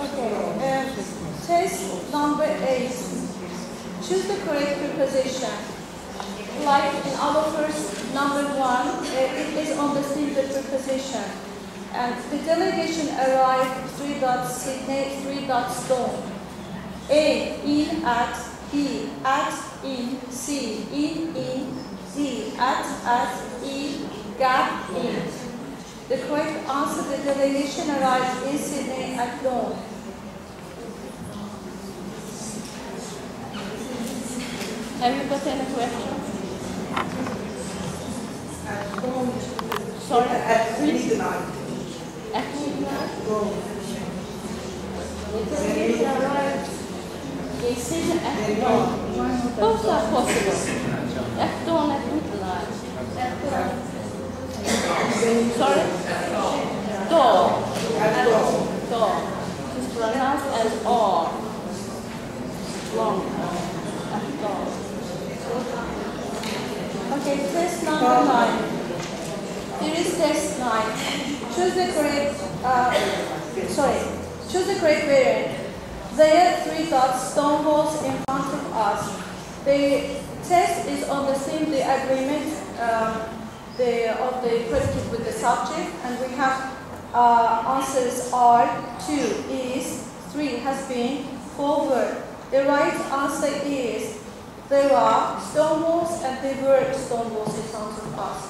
Okay. Test number 8. Choose the correct preposition. Like in our first number 1, it is on the single preposition. And the delegation arrived 3 dots Sydney, 3 dots Stone. A, in, at, B, at, in, C, in, D, at, in, gap, in. The correct answer, the delegation arrived in Sydney at dawn. Have you got any questions? Sorry? At midnight. At midnight? The delegation arrived in Sydney at dawn. Both are possible. At dawn, at midnight. At dawn. Sorry? Dawn. At dawn. Dawn. It's pronounced as R. Long. At dawn. Okay, test number 9. Here is test 9. Choose the correct, choose the correct variant. There are 3 dots, stone walls in front of us. The test is on the theme, the agreement of the predicate with the subject, and we have answers are 2, is, 3 has been, 4 were. The right answer is there are stone walls and there were stone walls in front of us.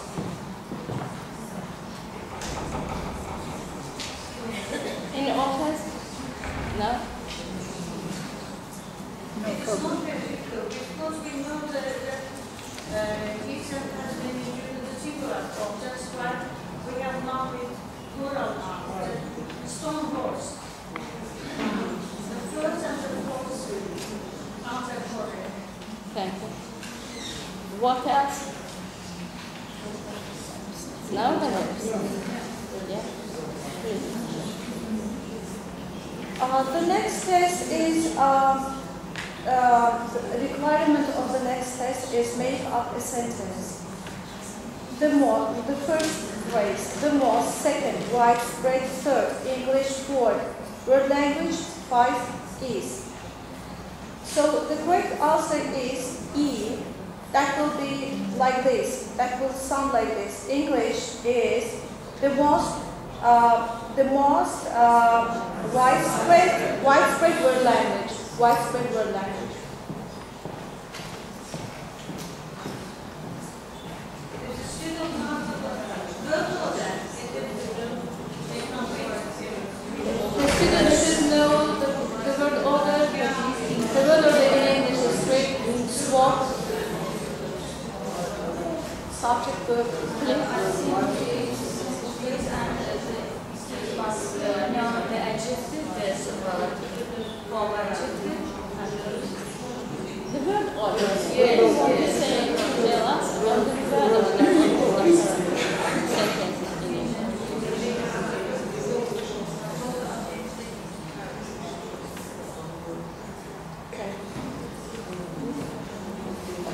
Any offense? No? It's not difficult because we know that each has been included the singular form, just like we have now with plural now, stone walls. The first and the fourth answer correct. Thank you. What else? No, yeah. The next test is the requirement of the next test is make up a sentence. The first phrase, the most, second, widespread, third, English, word language, 5 is. So the correct answer is E. That will be like this. That will sound like this. English is the most widespread word language. Widespread word language. If the student knows the order, The student should know the word order. The word order in English is straight, swap, subject, verb, the adjective, the superlative, the form adjective, the word order. Yes. Saying tell us about the word order. Sentences in English.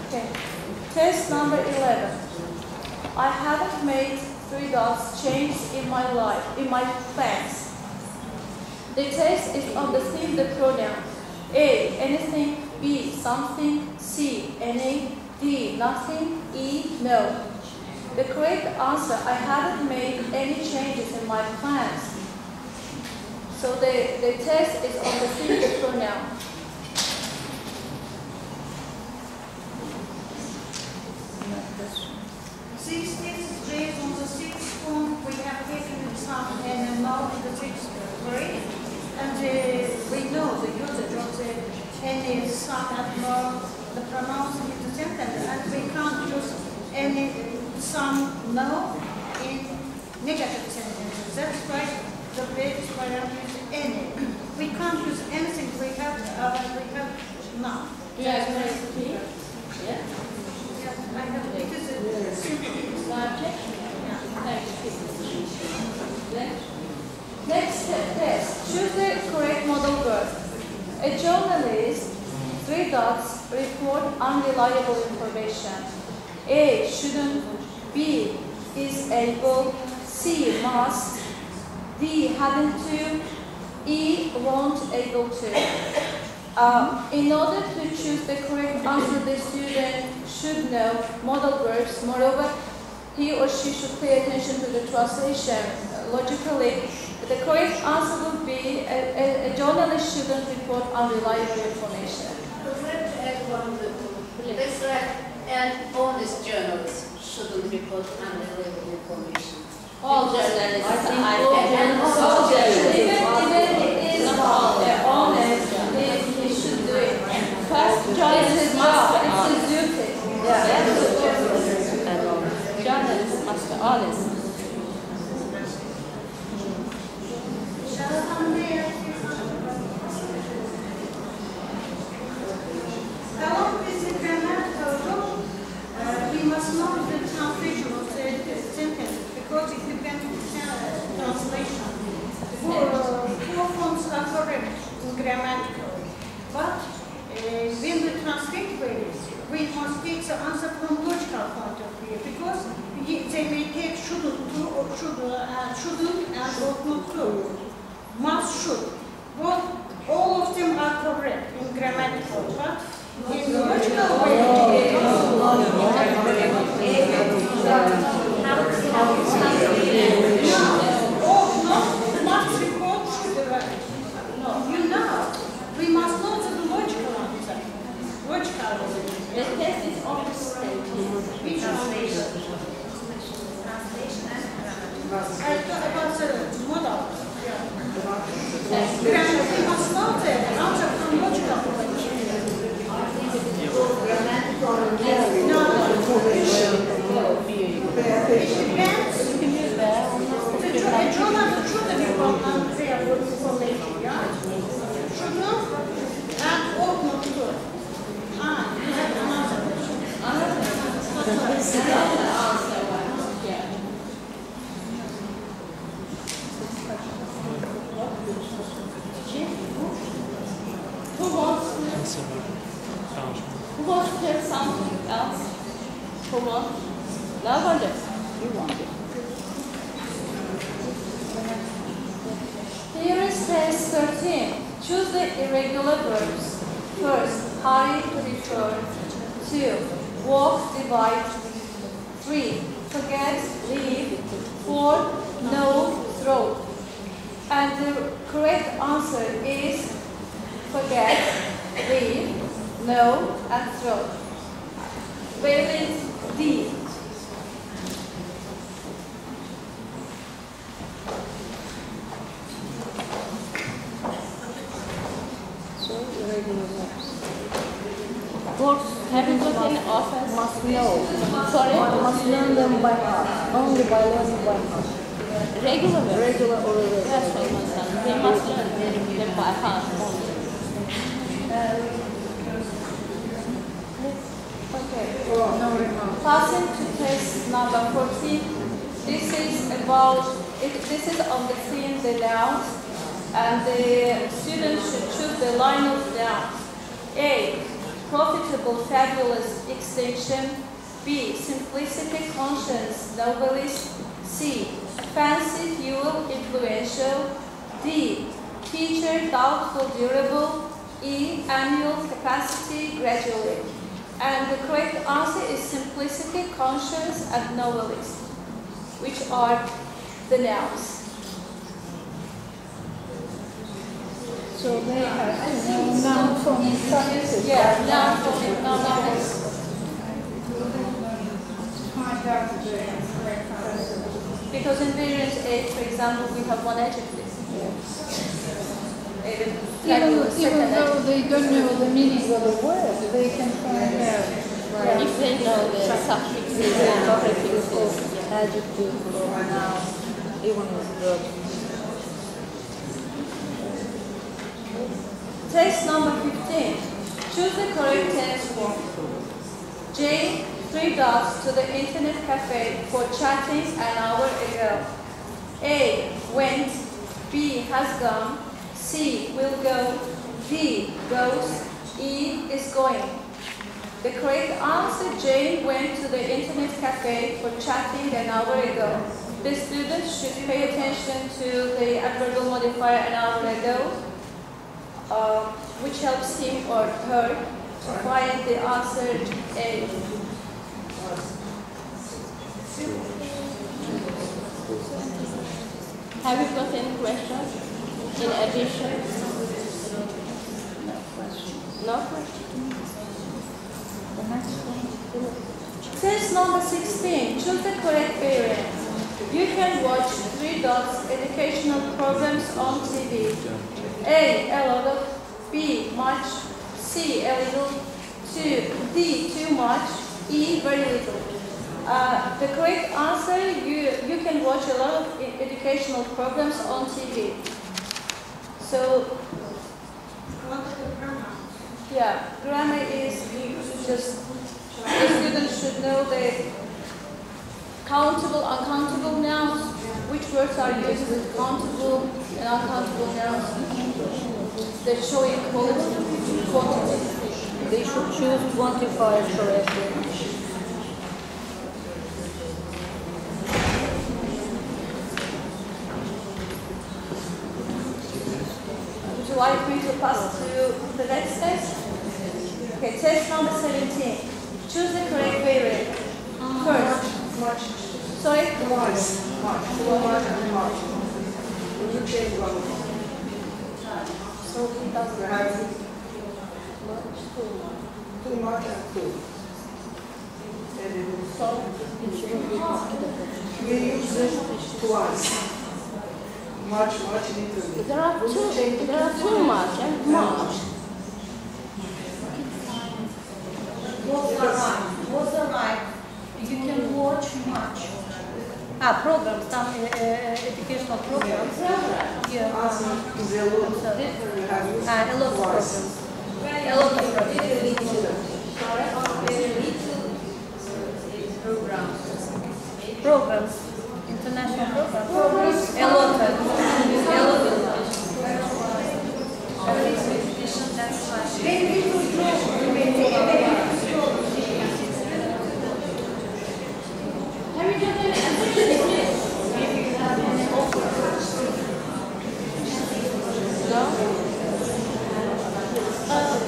Okay. Test number 11. I haven't made 3 dots changes in my life, in my plans. The test is on the theme, the pronoun. A, anything. B, something. C, any. D, nothing. E, no. The correct answer, I haven't made any changes in my plans. So the test is on the theme, the pronoun. Six is based on the sixth form. We have taken some and now in the sixth grade. And we know the usage of the any some and more, the pronouns in the sentence, and we can't use any some no in negative sentences. That's why the base variant is any. We can't use anything. We have none. Do you have a recipe? Yeah. I have it is a simple Subject? Yeah. Thank you. Next test. Choose the correct modal verb. A journalist, 3 dots, report unreliable information. A, shouldn't. B, is able. C, must. D, having to. E, won't able to. In order to choose the correct answer, the student should know modal verbs. Moreover, he or she should pay attention to the translation. Logically, the correct answer would be a journalist shouldn't report unreliable information. That's right. And honest journalists shouldn't report unreliable information. All journalists. Even it is honest, he should do it. First, journalist must be executed. Journalists must be honest. Along with the grammatical rule, we must know the translation of the sentence because it depends on translation. Four forms are correct in grammatical, but when the translate varies, we must take the answer from logical point of view because they may take shouldn't to or shouldn't and ought not to. Must, should. Well, all of them are correct in grammatical, but in logical way, must report should. You know, we must know the logical answer. Logical. The test is on the stage. Which translation? I thought about the model. Grammar, we must know the answer from logical point of view. No. It depends. The journalist should report unreliable information, yeah? Should not and ought not to. You have another question. Who wants to hear something else? Who wants? Lavender. You want it. Here is test 13. Choose the irregular verbs. First, hurry, return. 2, walk, divide. 3, forget, leave. 4, know, throw. And the correct answer is forget, leave, know, and throw. Variant D. So, irregular verbs. Works having got in office. Must know. Sorry? Must learn them by heart. Only by learning by heart. Regular verbs. Regular or irregular. Yes, I understand. They must learn them by heart only. Okay. No remark. Passing to test number 14. This is on the theme, the nouns, and the students should choose the line of nouns. A, profitable, fabulous, extension. B, simplicity, conscience, novelist. C, fancy, fuel, influential. D, teacher, doubtful, durable. E, annual, capacity, gradually. And the correct answer is simplicity, conscience, and novelist, which are the nouns. So they have noun form substantive. Yeah, noun form, novelist. Because in variant A, for example, we have one adjective. Even though they don't know the meaning of the word, they can find out. Right. If they know the suffixes and prefixes. Adjective or noun, even with verb. Test number 15. Choose the correct tense form. J, 3 dots to the internet cafe for chatting an hour ago. A, went. B, has gone. C, will go. D, goes. E, is going. The correct answer, Jane went to the internet cafe for chatting an hour ago. the students should pay attention to the adverbial modifier and alfredo, which helps him or her to find the answer A. Have you got any questions in addition? No question. The next one. Test number 16. Choose the correct variant. You can watch 3 dots educational programs on TV. A lot of, B much, C a little, D too much, E very little. The correct answer, you can watch a lot of educational programs on TV. So, yeah, grammar is just, the students should know the countable, uncountable nouns, which words are used with countable and uncountable nouns, that show equality, quantity. They should choose quantifiers correctly. Would you like me to pass to the next test? Okay, test number 17. Choose the correct variant. First. Much. Sorry? Much. You change one. So it doesn't have too much and too. So we use it twice. Much, little. There are too much and much. What's the right? You can watch much. Programs, some educational programs. Yeah. A lot of programs. A lot of programs. International programs. A lot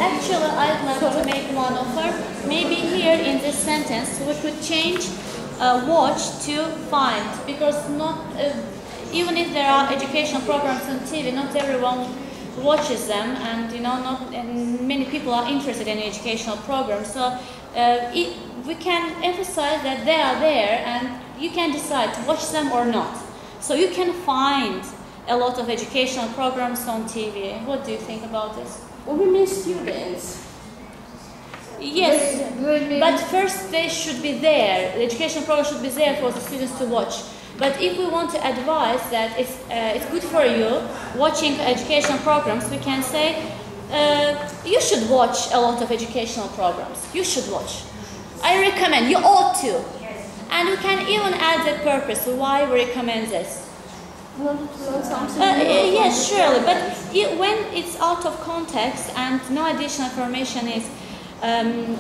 Actually, I'd like to make one offer. Maybe here in this sentence we could change watch to find, because not even if there are educational programs on TV, not everyone watches them, and and many people are interested in educational programs. So we can emphasize that they are there, and you can decide to watch them or not. So you can find a lot of educational programs on TV. What do you think about this? We mean students. Yes, but first they should be there. The education program should be there for the students to watch. But if we want to advise that it's good for you watching educational programs, we can say you should watch a lot of educational programs. You should watch. I recommend. You ought to. And we can even add the purpose why we recommend this. Yes, surely. But when it's out of context and no additional information is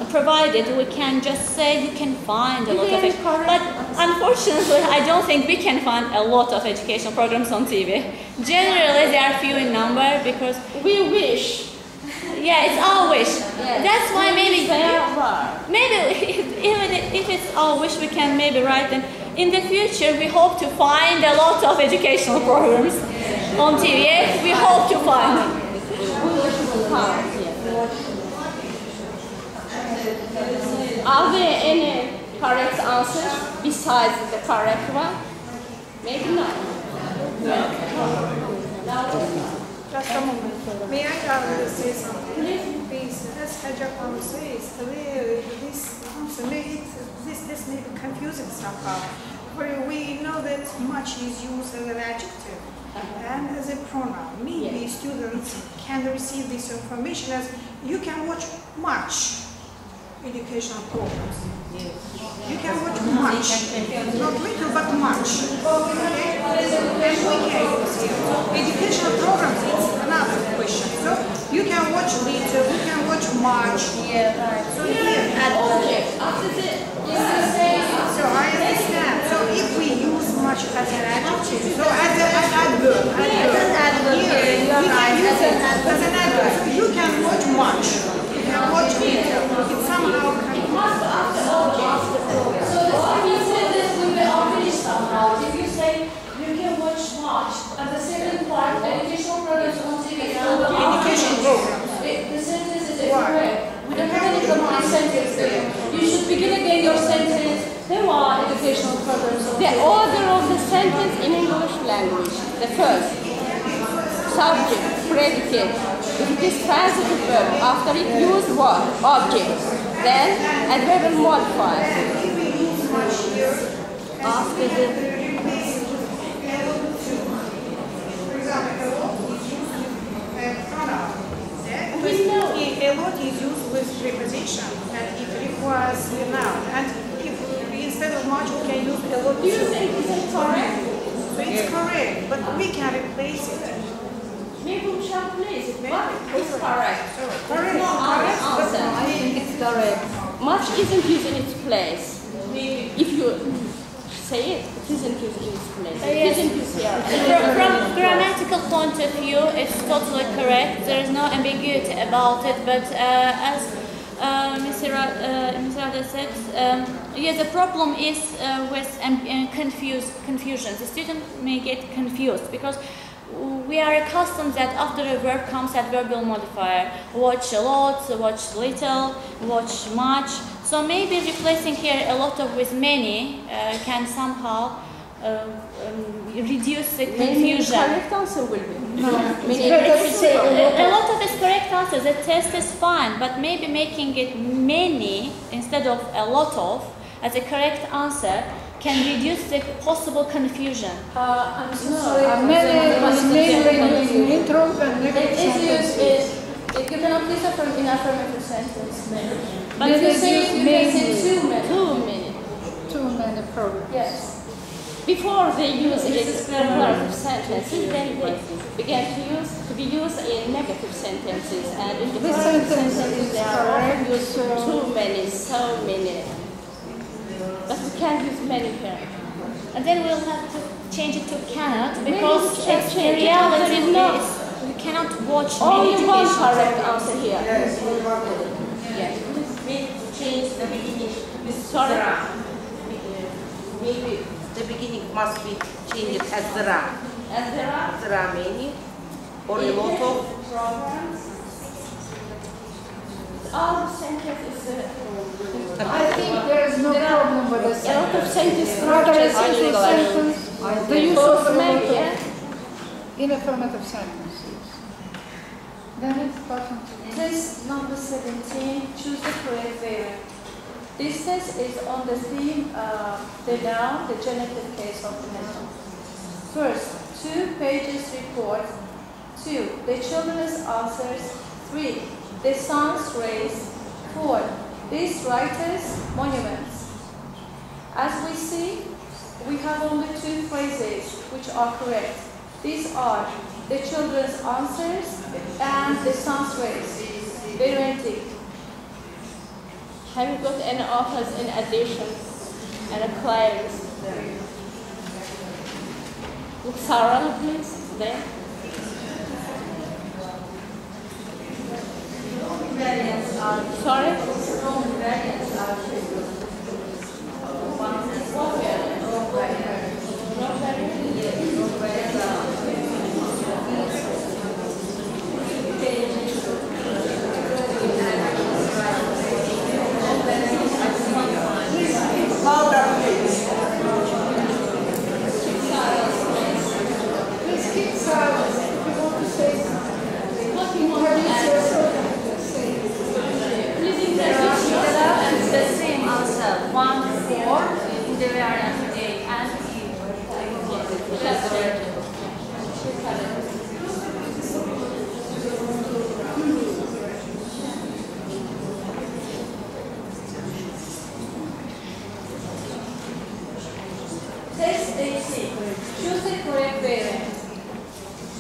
provided, we can just say you can find a lot of it. But unfortunately, I don't think we can find a lot of educational programs on TV. Generally, they are few in number because We wish. yeah, it's our wish. Yes. That's why maybe Even even if it's our wish, we can maybe write them. In the future, we hope to find a lot of educational programs on TV. Yes, we hope to find. Are there any correct answers besides the correct one? Maybe not. Just a moment. May I say something? Please, as Hajakam says, this may be confusing somehow. For we know that much is used as an adjective and as a pronoun. Maybe students can receive this information as you can watch much educational programs. You can watch much, not little but much. Okay? And we can use here. Educational programs, it's another question. So you can watch little, you can watch much. Yeah, right. So here, Object. After the so I understand. So if we use much as an adjective. So as an adverb. Here, you can use it as an adverb. So you can watch much. You can watch little. It somehow can. So the second sentence will be already somehow. If you say you can watch much, and the second part, educational programs on TV. Education program. The sentence is incorrect. We don't have any complete sentence there. You should begin again your sentence. There are educational programs on The TV. order of the sentence in English language. The first, subject, predicate. If it is transitive verb, after it use what? Object. Then adverbial modifier. After the We know a lot is used with preposition and it requires a noun. And if instead of much we can use a lot. Do you think is it correct? So it's correct, but we can replace it. Maybe we shall place it. But it's correct. Correct, answer. I think it's correct. Much isn't used in its place. Maybe. If you say it, it isn't used in its place. It Yes. isn't used here. From grammatical point of view, it's totally correct. There is no ambiguity about it. But as Mr. Rada said, yeah, the problem is with confusion. The student may get confused because we are accustomed that after a verb comes adverbial modifier. Watch a lot, watch little, watch much. So maybe replacing here a lot of with many can somehow reduce the Maybe the confusion. correct answer will be. No, Many. it's better to say A lot of is correct answer. The test is fine, but maybe making it many instead of a lot of as a correct answer can reduce the possible confusion. I'm so sorry. Many languages in intro and It negative is used sentences. you cannot use it in affirmative sentence. But If you Many say use you can say many. 2 minutes. 2 minutes. Too many programs. Yes. Before they use it in declarative sentences, then they began to be used in negative sentences. And in This declarative sentence sentences, is they are often correct, used so- too many, so many. But we can't use many here. And then we'll have to change it to cannot Maybe because we can it's change the it, but there reality is no- is we cannot watch Only many one educational correct programs. answer here. Yes, only one word. Yes. Maybe change the beginning with Sorry? zara. Maybe the beginning must be changed as zara. And there are Zara many or a lot of. programs. All sentences. I think there is no problem with this. A lot of sentence Rather, structures a are simple utilized. sentence, the use of a lot Maybe, yeah. of in affirmative sentences. Then it's button. Test number 17, choose the correct variant. This test is on the theme, the noun, the genitive case of the noun. First, 2 pages report. 2, the children's answers. 3, the sun's rays. 4, these writers' monuments. As we see, we have only 2 phrases which are correct. These are the children's answers and the sun's rays. Variantic. Have you got any offers in addition and a claims? Look, Sarah, please. There. Sorry? Louder, please. Please keep silent. If you want to say introduce yourself, say it. The same answer, 1, 4 in the variant A and E. Test 18. Choose the correct variant.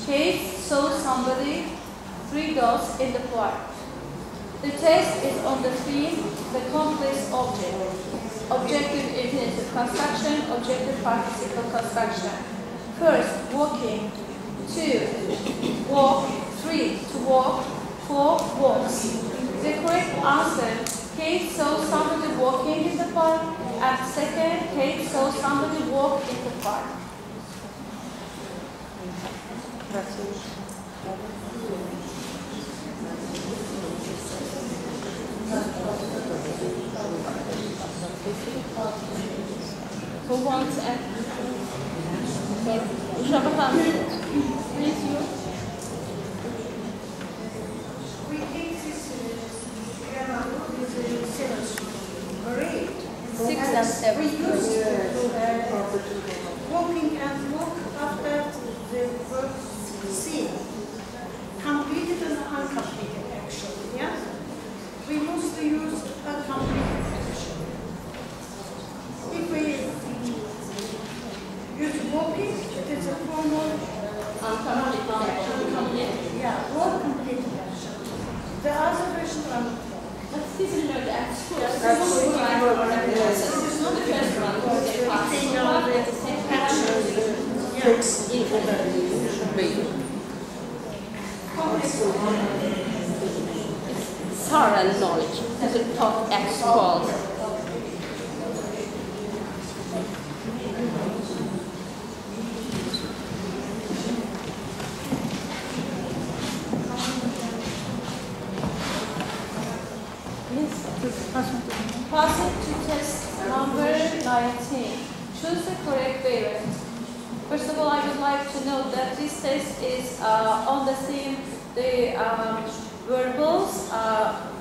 Kate saw somebody, 3 dots in the park. The test is on the theme, the complex object. objective infinitive construction, objective participle construction. First, walking. 2, walk. 3, to walk. 4, walks. The correct answer, Kate saw somebody walking in the park, and second, Kate saw somebody walk in the park. Who wants a... Please, you. We think this grammar is great. 6 and 7. We used to walking and walk after the verb see. Completed and uncompleted action, yeah? We must use a completed action. If we use walking, it is a formal uncompleted. Yeah, walk completed action. The other version are This is not the actual. This is not the first one. Thorough knowledge. This is top expert. Passing to test number 19. Choose the correct variant. First of all, I would like to note that this test is on the theme, the verbals,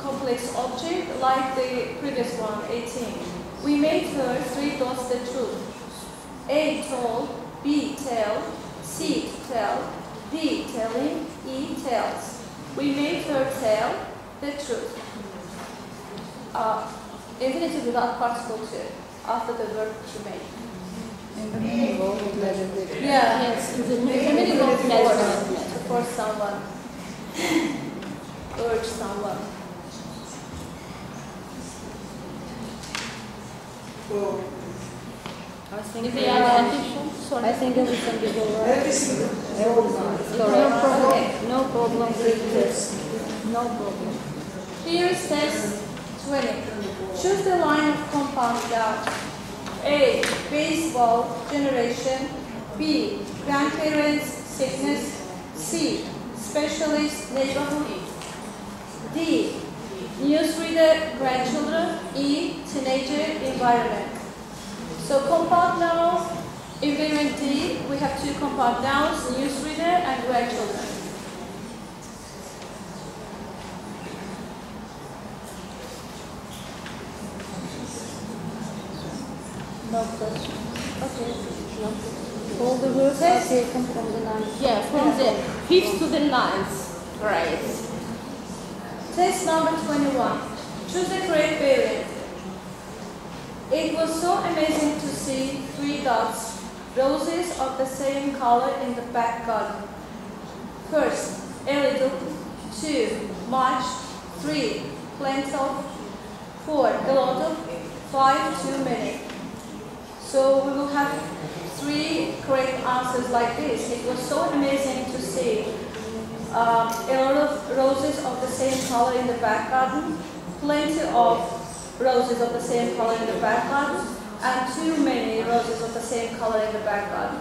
complex object, like the previous one, 18. We made her 3 dots the truth. A, told, B, tell, C, tell, D, telling, E, tells. We made her tell the truth. Infinitive without participle 2, after the verb to make. Yeah, yes, the infinitive of to force someone, urge someone. If they are addition, sorry. I think everything is all right. No problem with this. No problem. Here is test 20. Choose the line of compound doubt. A, baseball, generation. B, grandparents, sickness. C, specialist, neighborhood. D, newsreader, grandchildren. E, teenager, environment. So compound nouns, in variant D, we have 2 compound nouns, newsreader and grandchildren. No question. Okay. No. All the words are taken from the 9th. Yeah, from the 5th to the 9th grade. Test number 21. Choose the correct variant. It was so amazing to see 3 dots, roses of the same color in the back garden. First, a little. 2, much. 3, plenty of. 4, a lot of. 5, too many. So we will have 3 correct answers like this. It was so amazing to see a lot of roses of the same color in the back garden, plenty of roses of the same color in the back garden, and too many roses of the same color in the back garden.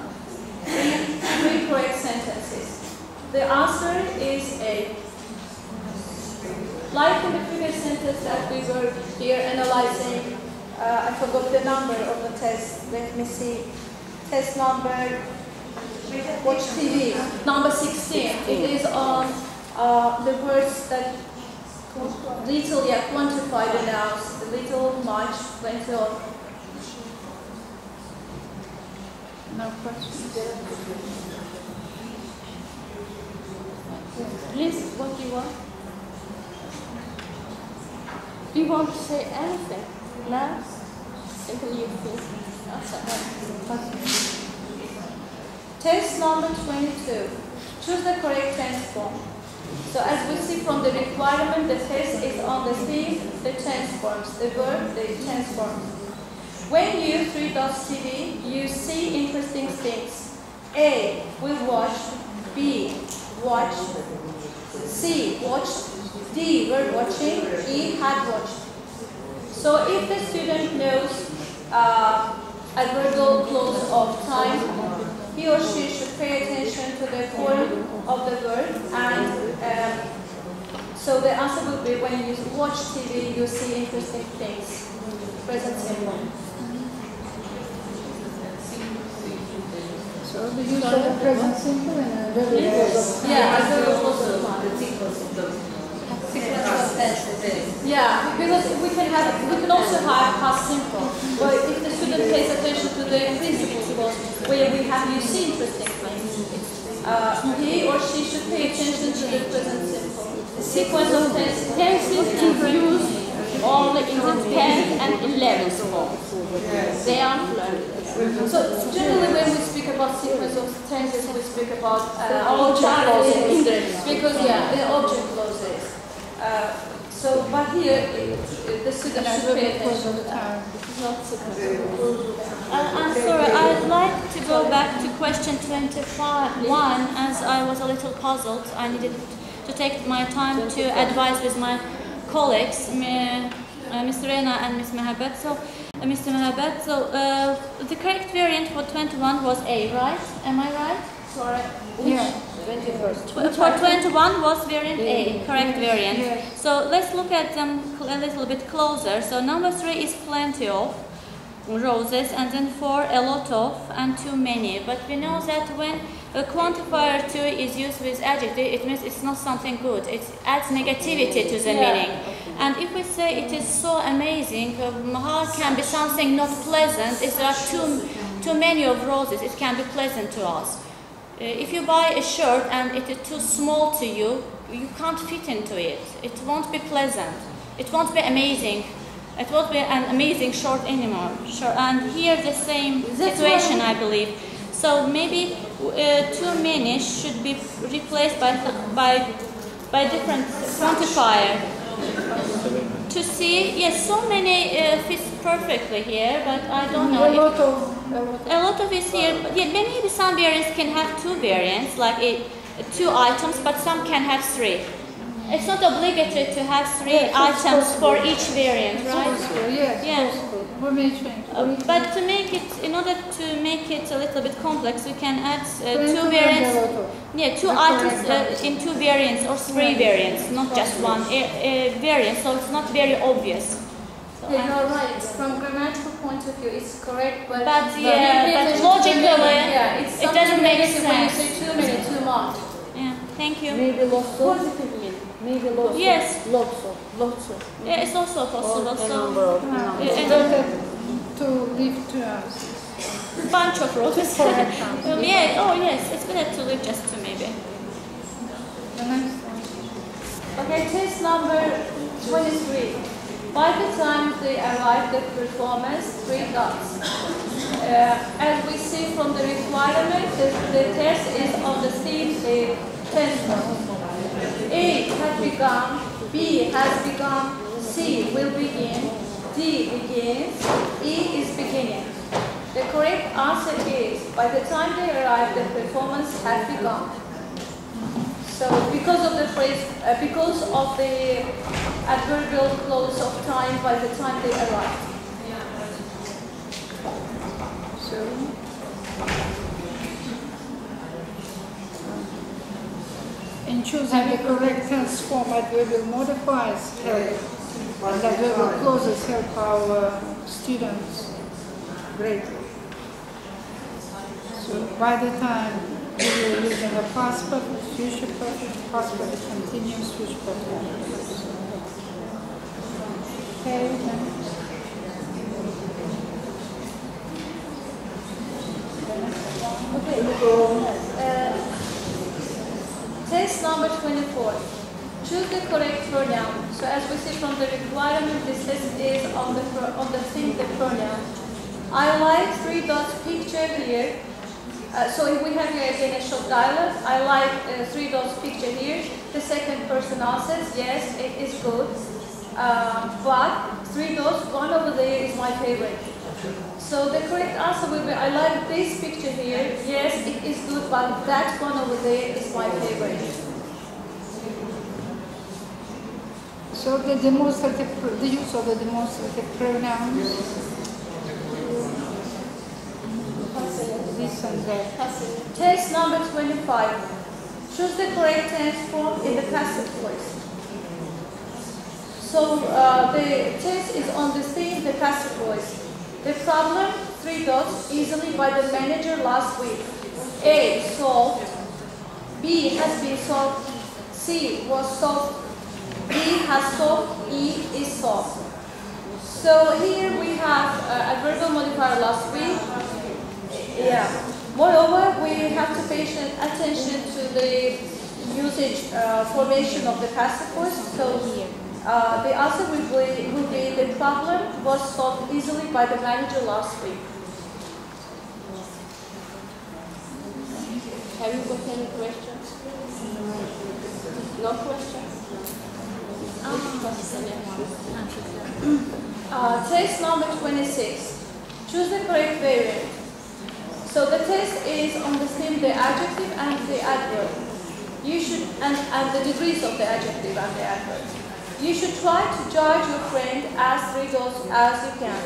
3 correct sentences. The answer is A. Like in the previous sentence that we were here analyzing, I forgot the number of the test. Let me see. Test number, watch TV, number 16. It is on the words that little, yeah, quantify the nouns. The little, much, plenty of. No question. Please, what do you want? Do you want to say anything? No? Until you feel. Test number 22. Choose the correct tense form. So as we see from the requirement, the test is on the theme, the tense forms, the verb, the tense forms. When you 3 dots TV, you see interesting things. A, will watch. B, watch. C, watched. D, were watching. E, had watched. So if the student knows adverbial clause of time, he or she should pay attention to the form of the word, and so the answer would be when you watch TV, you see interesting things. Present simple. So the use of the present simple in a very Yeah, adverbial clause of time. Yeah, because we can also have past simple. But if the student pays attention to the principal clause, where we have you see interesting things, he or she should pay attention to the present simple. The sequence of tenses is used only in the 10th and 11th form. They are learned. So generally when we speak about sequence of tenses, we speak about object clauses. Because the object clauses. But here, the student should pay attention to that. I'm sorry, I'd like to go back to question 21 as I was a little puzzled. I needed to take my time to advise with my colleagues, Ms. Rena and Ms. Mehabet. So, Mr. Mehabet, the correct variant for 21 was A, right? Am I right? Sorry. Yeah. For 21 was variant A, correct variant. Yes. So let's look at them a little bit closer. So number 3 is plenty of roses, and then 4 a lot of, and too many. But we know that when a quantifier 2 is used with adjective, it means it's not something good. It adds negativity to the meaning. And if we say it is so amazing, how can be something not pleasant? If there are too many of roses, it can be pleasant to us. If you buy a shirt and it is too small to you, you can't fit into it. It won't be pleasant. It won't be amazing. It won't be an amazing shirt anymore. And here the same situation, I believe. So maybe too many should be replaced by different quantifier. To see, yes, so many fits perfectly here, but I don't know. A lot of is here. But yeah, maybe some variants can have 2 variants, like 2 items, but some can have 3. It's not obligatory to have 3 items for each variant, right? Yes, Yeah. We may change. But to make it, in order to make it a little bit complex, we can add 2 variants. Yeah, 2 items in 2 variants or 3 variants, not just 1 variant. So it's not very obvious. So Yeah, you're right. From grammatical point of view, it's correct, but logically, it doesn't make sense. When you say too many, too much. Yeah, thank you. Maybe lots of. Maybe lots of. Yes. Lots of. Yeah, it's also possible. So, To leave 2 hours. bunch of roses. Yeah. Oh yes, it's better to leave just 2 maybe. The next one. Okay, test number 23. By the time they arrive at performance, 3 dots. As we see from the requirement, the test is on the theme, the tense mode. A has begun, B has begun, C will begin, D begins, E is beginning. The correct answer is, by the time they arrive, the performance has begun. So because of the phrase, because of the adverbial clause of time, by the time they arrive. So, in choosing the correct tense form, adverbial modifiers help, and adverbial clauses help our students greatly. So, by the time we are using a past perfect, future perfect, past perfect, continuous, future perfect. Okay, next. Okay. Test number 24. Choose the correct pronoun. So as we see from the requirement, this test is on the thing, the pronoun. I like 3 dots picture here. So if we have here again a short dialogue, I like 3 dots picture here. The second person answers, yes, it is good. But 3 dots, one over there is my favorite. So the correct answer will be, I like this picture here. Yes, it is good, but that one over there is my favorite. So the demonstrative, the use of the demonstrative pronouns. This and that. Test number 25. Choose the correct tense form in the passive voice. So the test is on the theme, the passive voice. The problem, 3 dots, easily by the manager last week. A, solved. B, has been solved. C, was solved. D, has solved. E, is solved. So here we have a verbal modifier last week. Yeah. Moreover, we have to pay attention to the usage formation of the passive voice. So the answer will be the problem was solved easily by the manager last week. Have you got any questions? No questions? Test number 26. Choose the correct variant. So the test is on the theme, the adjective and the adverb. You should, and the degrees of the adjective and the adverb. You should try to judge your friend as 3 dots as you can.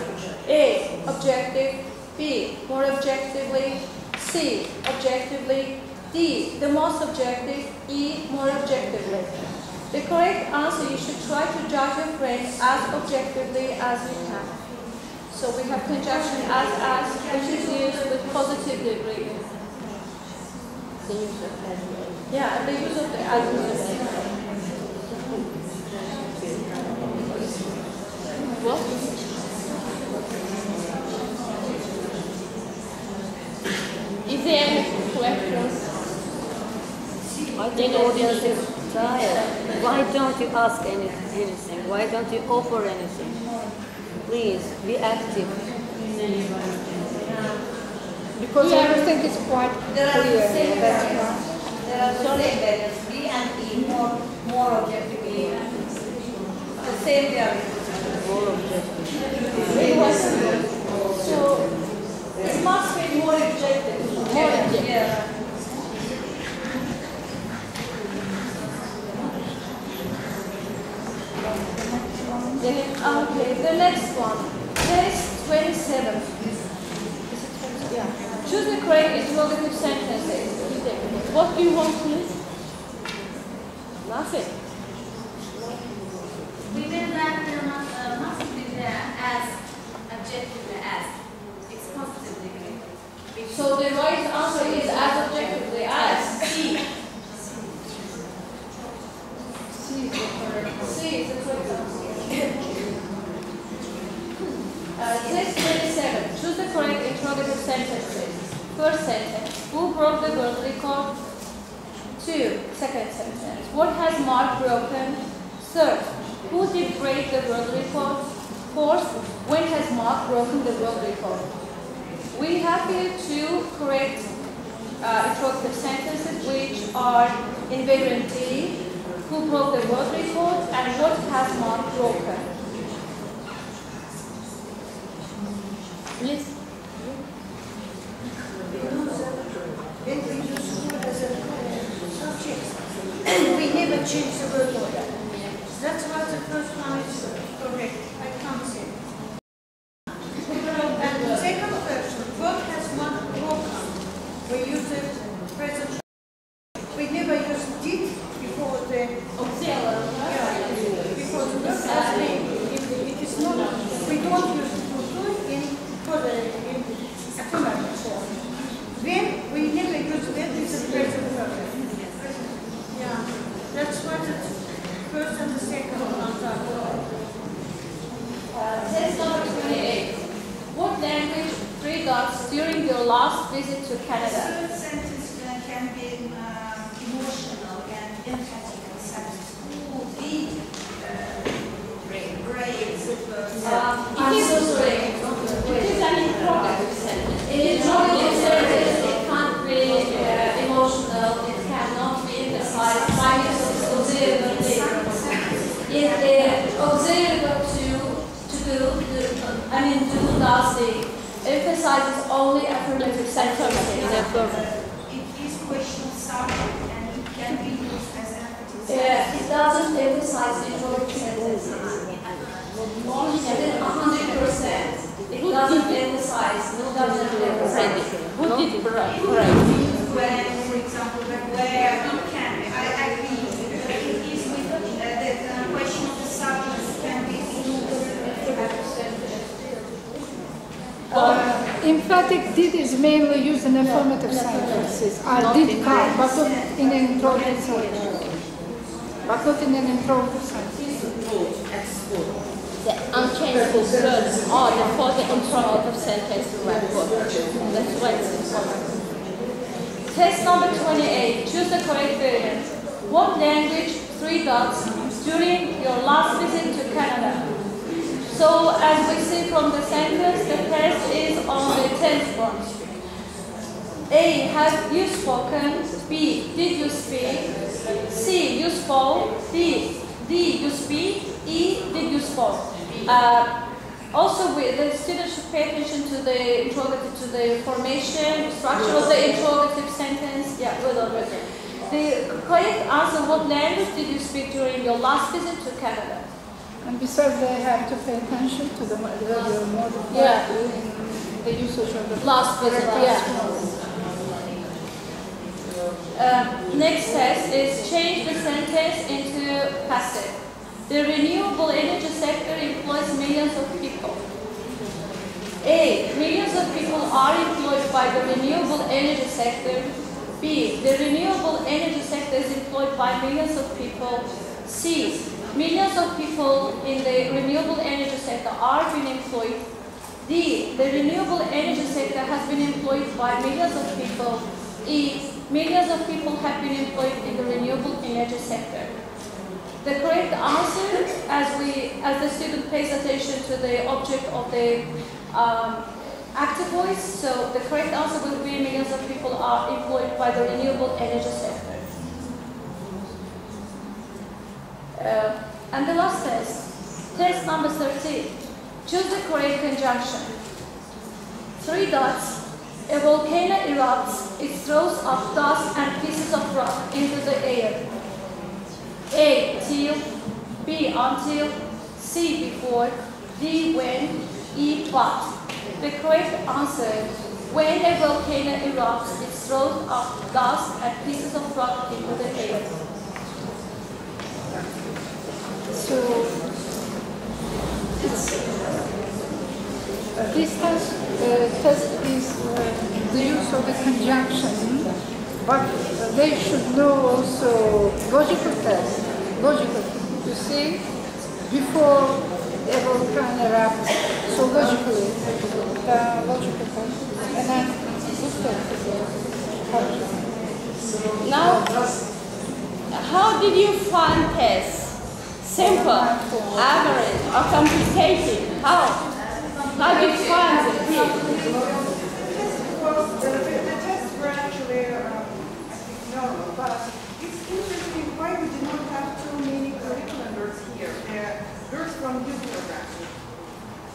A, objective. B, more objectively. C, objectively. D, the most objective. E, more objectively. The correct answer, you should try to judge your friend as objectively as you can. So we have conjunction as, which is used with positive degree. The use of adverb. Yeah, and the use of the adverb. What? Is there any questions? I think audience is tired. Why don't you ask anything? Why don't you offer anything? Please, be active. Because everything is quite There are clear. the same That's variants. why. There are the same variants, B and E, more objectively. The same variants. More objective. So it must be more objective. More objective. Yeah. Okay, the next one. Test 27. Yeah. Choose the correct interrogative sentences. What do you want, please? Nothing. We will that there must be there as objectively as. It's positively. So the right answer is as objectively as. C. C is the correct answer. Test 27. Choose the correct interrogative sentences. First sentence. Who broke the world record? 2. Second sentence. What has Mark broken? Third. Who did break the world record? Fourth. When has Mark broken the world record? We have here 2 correct interrogative sentences which are in variant D. Who broke the world record and what has Mark broken? Please. When we use food as a subject, we never change the word order. That's why the first one is correct. I can't say. And the second question, what has Mark broken? We use the present. We never use did before the Auxiliary. yeah, before the verb. It is not. We don't use affirmative form. When we never use when is a present perfect. Yeah, that's why the first and the second ones are correct. doesn't emphasize the interrogative sentence. And then 100%, it doesn't emphasize, Who did right? When, for example, where you can, I agree, it is with the question of the subject can be Emphatic did is mainly used in affirmative sentences. I did come, but not in an interrogative sentence. But not in an interrogative sentence. The unchangeable verbs are for the interrogative sentence record. That's why it's important. Test number 28. Choose the correct variant. What language? 3 dots. During your last visit to Canada. So, as we see from the sentence, the test is on the tense form. A. Have you spoken? B. Did you speak? C. You spoke. D. You speak. E. Did you spoke? Also, the students should pay attention to the interrogative, to the formation, structure of the interrogative sentence. Yeah, good already. The correct answer: what language did you speak during your last visit to Canada? And besides, they have to pay attention to the modifier in the usage of the Last visit. Yeah. Next test is change the sentence into passive. The renewable energy sector employs millions of people. A. Millions of people are employed by the renewable energy sector. B. The renewable energy sector is employed by millions of people. C. Millions of people in the renewable energy sector are being employed. D. The renewable energy sector has been employed by millions of people. E. Millions of people have been employed in the renewable energy sector. The correct answer, as the student pays attention to the object of the active voice, so the correct answer will be millions of people are employed by the renewable energy sector. And the last test number 13. Choose the correct conjunction. 3 dots. A volcano erupts, it throws up dust and pieces of rock into the air. A. Till. B. Until. C. Before. D. When. E. But. The correct answer: when a volcano erupts, it throws up dust and pieces of rock into the air. So, this test is the use of the conjunction, but they should know also logical test. Logical, you see, before a volcano erupts, so logically, logical test, and then this test is Now, how did you find tests? Simple, average, or complicated? How did you find the Well, the tests were actually, I think, normal, but it's interesting why we do not have too many curriculum words here, the words from new program.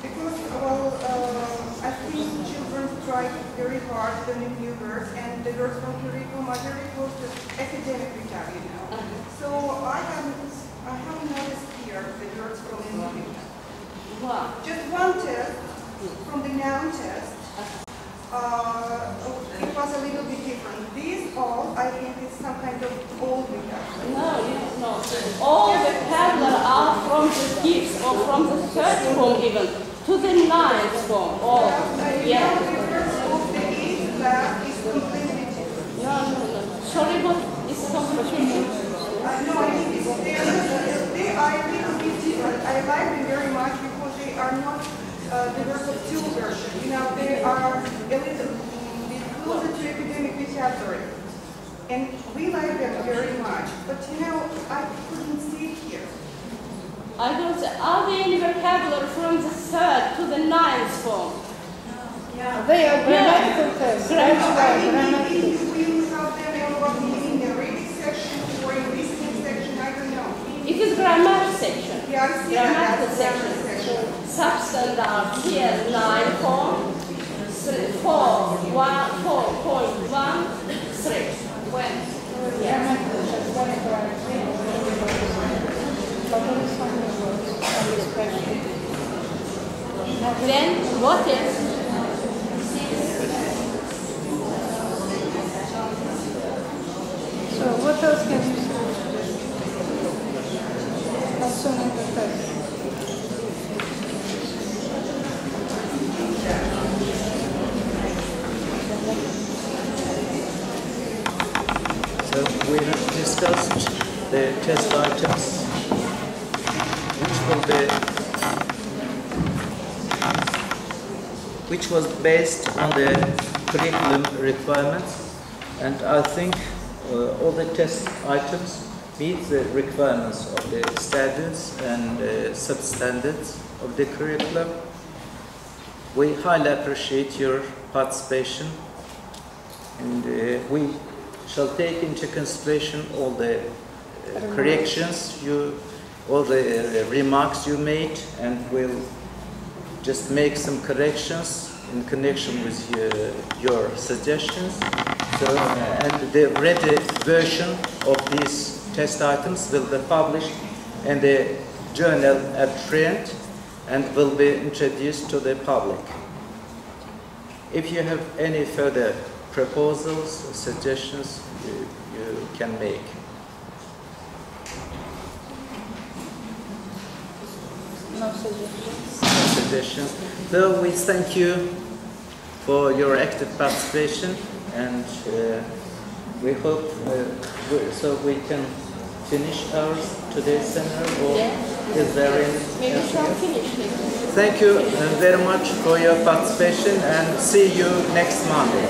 Because, well, I think children try very hard to learn new words, and the words from curriculum are very close to academic vocabulary now. So I haven't noticed here the words from the new program. Wow. Just one test from the noun test. It was a little bit different. These all, I think, is some kind of old vocabulary. No. All the vocabulary are from the gifts or from the third form even to the ninth form. All. Yeah. Now the words of the eighth class is completely different. No. Sorry, but it's completely. No, I think they are a little bit different. I like them very much because they are not the words of two versions. You know, they are a little bit closer to academic vocabulary. And we like them very much. But you know, I couldn't see it here. I don't say, are there any vocabulary from the third to the ninth form? They are grammatical tests. That's I right, mean, grammatical. if we have them in the reading section or in listening section, I don't know. It is grammar section. Yeah, I see Grammatical that. section. Substandard here 9 form, 4.1, 3. When? Grammatical, that's very correct. Then what else? So what else can you say? As soon as the test. So we have discussed the test items, which was based on the curriculum requirements, and I think all the test items meet the requirements of the standards and substandards of the curriculum. We highly appreciate your participation, and we shall take into consideration all the corrections all the remarks you made, and we'll just make some corrections in connection with your suggestions. So, and the ready version of these test items will be published in the journal at print and will be introduced to the public. If you have any further proposals or suggestions, you can make. No suggestions. No suggestions. So we thank you for your active participation, and we hope so we can finish our today's seminar, or is there anything? Maybe we shall finish it. Thank you very much for your participation, and see you next Monday.